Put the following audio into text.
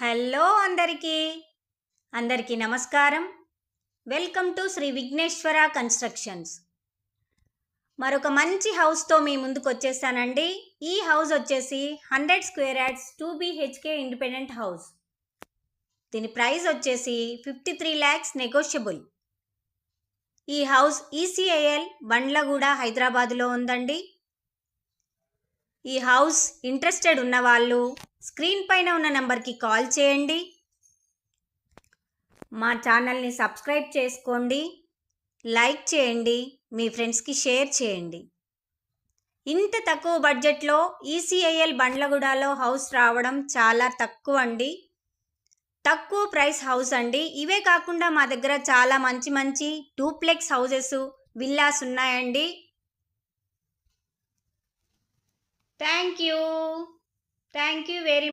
Hello అందరికీ నమస్కారం. Welcome to Sri Vighneshwara constructions. మరొక మంచి హౌస్తో మీ ముందుకు వచ్చేసానండి. ఈ హౌస్ వచ్చేసి 100 square yards 2 BHK independent house. దీని ప్రైస్ వచ్చేసి 53 lakhs నెగోషియబుల్. ఈ హౌస్ ECIL బండ్లగూడ హైదరాబాదులో ఉందండి. ఈ హౌస్ ఇంట్రెస్టెడ్ ఉన్న వాళ్ళు స్క్రీన్ పైన ఉన్న నెంబర్కి కాల్ చేయండి. మా ఛానల్ని సబ్స్క్రైబ్ చేసుకోండి, లైక్ చేయండి, మీ ఫ్రెండ్స్కి షేర్ చేయండి. ఇంత తక్కువ బడ్జెట్లో ECIL బండ్లగూడలో హౌస్ రావడం చాలా తక్కువ అండి. తక్కువ ప్రైస్ హౌస్ అండి. ఇవే కాకుండా మా దగ్గర చాలా మంచి మంచి డూప్లెక్స్ హౌసెస్, విల్లాస్ ఉన్నాయండి. Thank you very